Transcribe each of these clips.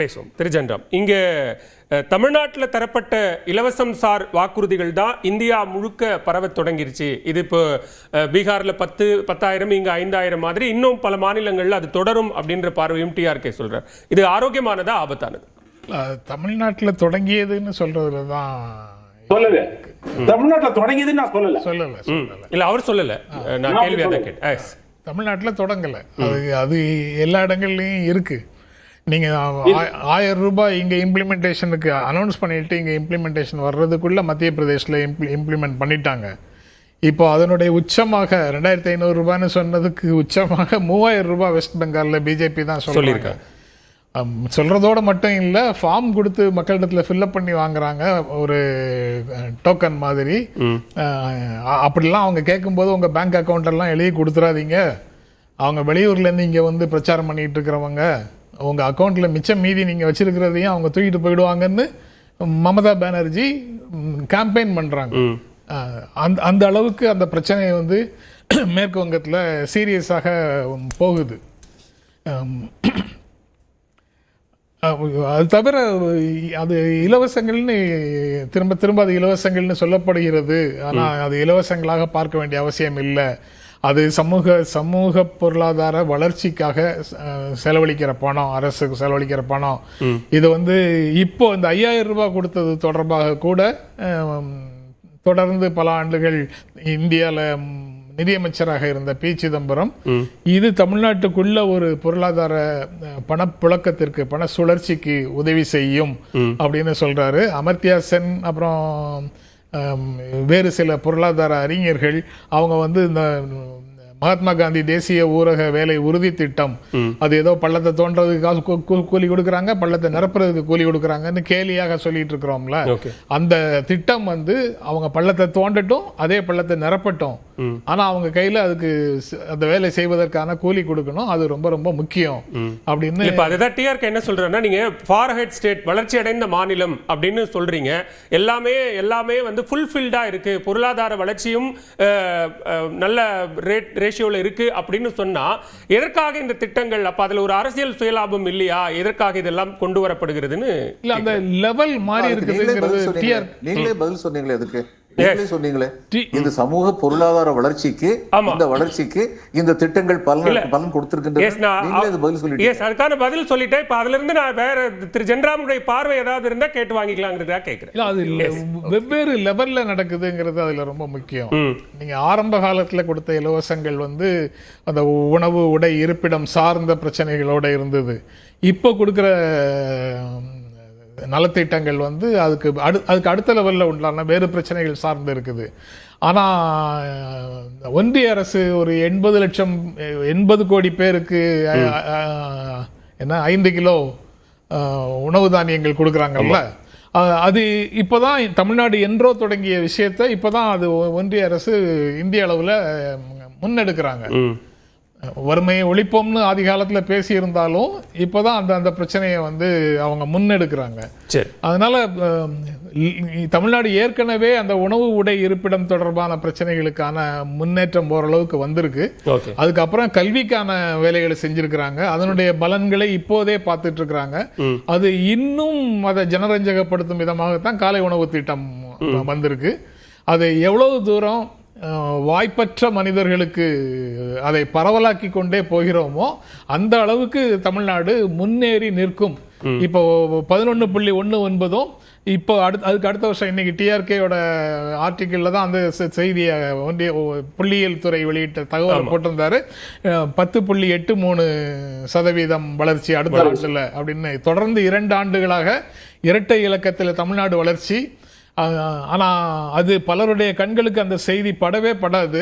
பேசுவோம். திருஜென்றாம், இங்கே தமிழ்நாட்டில் தரப்பட்ட இலவசம் சார் வாக்குறுதிகள் தான் இந்தியா முழுக்க பரவ தொடங்கிருச்சு. இது இப்போ பீகாரில் 10,000 இங்கே 5,000 மாதிரி இன்னும் பல மாநிலங்களில் அது தொடரும் அப்படின்ற பார்வையும் டிஆர்கே சொல்றார். இது ஆரோக்கியமானதா ஆபத்தானது? தமிழ்நாட்டில் தொடங்கியதுன்னு சொல்றதுல தான் சொல்லல. தமிழ்நாட்டில் தொடங்கியதுன்னு நான் சொல்லல. இல்ல அவர் சொல்லல, நான் கேள்வி அதை கேட்டேன். தமிழ்நாட்டில் தொடங்கல, அது எல்லா இடங்கள்லயும் இருக்கு. நீங்க 1000 ரூபாய் இங்க இம்ப்ளிமெண்டேஷனுக்கு அனௌன்ஸ் பண்ணிட்டு இங்க இம்ப்ளிமெண்டேஷன் வர்றதுக்குள்ள மத்திய பிரதேசில் இம்ப்ளிமெண்ட் பண்ணிட்டாங்க. இப்போ அதனுடைய உச்சமாக 2500 ரூபாய்னு சொன்னதுக்கு உச்சமாக 3000 ரூபாய் வெஸ்ட் பெங்காலில் பிஜேபி தான் சொல்லியிருக்காங்க. சொல்றதோட மட்டும் இல்லை, ஃபார்ம் கொடுத்து மக்களிடத்துல ஃபில்அப் பண்ணி வாங்குறாங்க ஒரு டோக்கன் மாதிரி. அப்படிலாம் அவங்க கேட்கும்போது உங்க பேங்க் அக்கௌண்ட் எல்லாம் எழுதி கொடுத்துறாதீங்க, அவங்க வெளியூர்லேருந்து இங்கே வந்து பிரச்சாரம் பண்ணிட்டு இருக்கிறவங்க உங்க அக்கௌண்ட்ல மிச்சம் மீதி நீங்க வச்சிருக்கிறதையும் அவங்க தூக்கிட்டு போயிடுவாங்கன்னு மமதா பானர்ஜி கேம்பெயின் பண்றாங்க. அந்த அளவுக்கு அந்த பிரச்சனையை வந்து மேற்கு வங்கத்தில் சீரியஸாக போகுது. அது தவிர அது இலவசங்கள்னு திரும்ப திரும்ப அது இலவசங்கள்னு சொல்லப்படுகிறது. ஆனால் அது இலவசங்களாக பார்க்க வேண்டிய அவசியம் இல்லை. அது சமூக பொருளாதார வளர்ச்சிக்காக செலவழிக்கிற பணம், அரசுக்கு செலவழிக்கிற பணம். இது வந்து இப்போ இந்த 5000 ரூபாய் கொடுத்தது தொடர்பாக கூட தொடர்ந்து பல ஆண்டுகள் இந்தியாவில் நிதியமைச்சராக இருந்த பி சிதம்பரம் இது தமிழ்நாட்டுக்குள்ள ஒரு பொருளாதார பணப்புழக்கத்திற்கு, பண சுழற்சிக்கு உதவி செய்யும் அப்படின்னு சொல்றாரு. அமர்த்தியா சென் அப்புறம் வேறு சில பொருளாதார அறிஞர்கள் அவங்க வந்து இந்த மகாத்மா காந்தி தேசிய ஊரக வேலை உறுதி திட்டம், அது ஏதோ பள்ளத்தை தோன்றதுக்கு காசு கூலி கொடுக்குறாங்க, பள்ளத்தை நிரப்புறதுக்கு கூலி கொடுக்குறாங்கன்னு கேலியாக சொல்லிட்டு இருக்கிறோம்ல. அந்த திட்டம் வந்து அவங்க பள்ளத்தை தோண்டட்டும், அதே பள்ளத்தை நிரப்பட்டும், ஆனா அவங்க கையில அதுக்கு அந்த வேலை செய்வதற்கான கூலி கொடுக்கணும், அது ரொம்ப ரொம்ப முக்கியம் அப்படின்னு. இப்ப அதுதான் டிஆர்கே என்ன சொல்றேன்னா, நீங்க ஃபார் ஹெட் ஸ்டேட், வளர்ச்சி அடைந்த மாநிலம் அப்படின்னு சொல்றீங்க. எல்லாமே வந்து ஃபுல்ஃபில்டா இருக்கு, பொருளாதார வளர்ச்சியும் நல்ல ரேஷியோல இருக்கு அப்படின்னு சொன்னா எதற்காக இந்த திட்டங்கள்? அப்ப அதுல ஒரு அரசியல் சுயலாபம் இல்லையா? எதற்காக இதெல்லாம் கொண்டு வரப்படுகிறதுன்னு இல்ல, அந்த லெவல் மாறி இருக்குதுங்கிறது நீங்களே பதில் சொன்னீங்களே. அதுக்கு சொன்னீங்களே, இந்த சமூக பொருளாதார வளர்ச்சிக்கு, இந்த வளர்ச்சிக்கு இந்த திட்டங்கள் பலன் கொடுத்திருக்கின்றன. அதுக்கான பதில் சொல்லிட்டேன். இப்ப அதுல இருந்து நான் வேற திரு ஜென்ராமுடைய பார்வை ஏதாவது இருந்தா கேட்டு வாங்கிக்கலாங்கிறதா கேட்கிறேன். அது வெவ்வேறு லெவல்ல நடக்குதுங்கிறது அதுல ரொம்ப முக்கியம். நீங்க ஆரம்ப காலத்துல கொடுத்த இலவசங்கள் வந்து அந்த உணவு, உடை, இருப்பிடம் சார்ந்த பிரச்சனைகளோட இருந்தது. இப்போ கொடுக்கிற நலத்திட்டங்கள் வந்து அதுக்கு அடுத்த லெவலில் உண்டான வேறு பிரச்சனைகள் சார்ந்து இருக்குது. ஆனால் ஒன்றிய அரசு ஒரு 80 கோடி பேருக்கு 5 கிலோ உணவு தானியங்கள் கொடுக்குறாங்கல்ல. அது இப்போதான் தமிழ்நாடு என்றோ தொடங்கிய விஷயத்தை இப்போதான் அது ஒன்றிய அரசு இந்திய அளவில் முன்னெடுக்கிறாங்க. வறுமையை ஒழிப்போம்னு ஆதி காலத்தில் பேசி இருந்தாலும் இப்போதான் அந்த பிரச்சனையை வந்து அவங்க முன்னெடுக்கிறாங்க. அதனால தமிழ்நாடு ஏற்கனவே அந்த உணவு, உடை, இருப்பிடம் தொடர்பான பிரச்சனைகளுக்கான முன்னேற்றம் ஓரளவுக்கு வந்திருக்கு. அதுக்கப்புறம் கல்விக்கான வேலைகளை செஞ்சிருக்கிறாங்க. அதனுடைய பலன்களை இப்போதே பார்த்துட்டு இருக்கிறாங்க. அது இன்னும் அதை ஜனரஞ்சகப்படுத்தும் விதமாகத்தான் காலை உணவு திட்டம் வந்திருக்கு. அது எவ்வளவு தூரம் வாய்ப்பற்ற மனிதர்களுக்கு அதை பரவலாக்கி கொண்டே போகிறோமோ அந்த அளவுக்கு தமிழ்நாடு முன்னேறி நிற்கும். இப்போ 11.19 இப்போ அதுக்கு அடுத்த வருஷம் இன்னைக்கு டிஆர்கேயோட ஆர்டிக்கிள்ல தான் அந்த செய்தியை ஒன்றிய புள்ளியியல் துறை வெளியிட்ட தகவல் போட்டிருந்தாரு. 10.83% வளர்ச்சி அடுத்த ஆண்டுல அப்படின்னு. தொடர்ந்து 2 ஆண்டுகளாக இரட்டை இலக்கத்தில் தமிழ்நாடு வளர்ச்சி. ஆனா அது பலருடைய கண்களுக்கு அந்த செய்தி படவே படாது.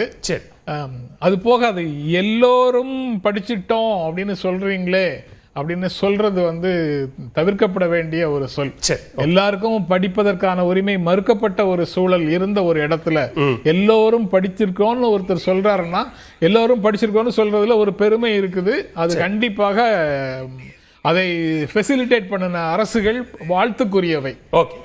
அது போகாது. எல்லோரும் படிச்சிட்டோம் அப்படின்னு சொல்றீங்களே அப்படின்னு சொல்றது வந்து தவிர்க்கப்பட வேண்டிய ஒரு சொல். எல்லாருக்கும் படிப்பதற்கான உரிமை மறுக்கப்பட்ட ஒரு சூழல் இருந்த ஒரு இடத்துல எல்லோரும் படிச்சிருக்கோம்னு ஒருத்தர் சொல்றாருன்னா, எல்லோரும் படிச்சிருக்கோம்னு சொல்றதுல ஒரு பெருமை இருக்குது. அது கண்டிப்பாக அதை ஃபெசிலிட்டேட் பண்ணின அரசுகள் வாழ்த்துக்குரியவை. ஓகே.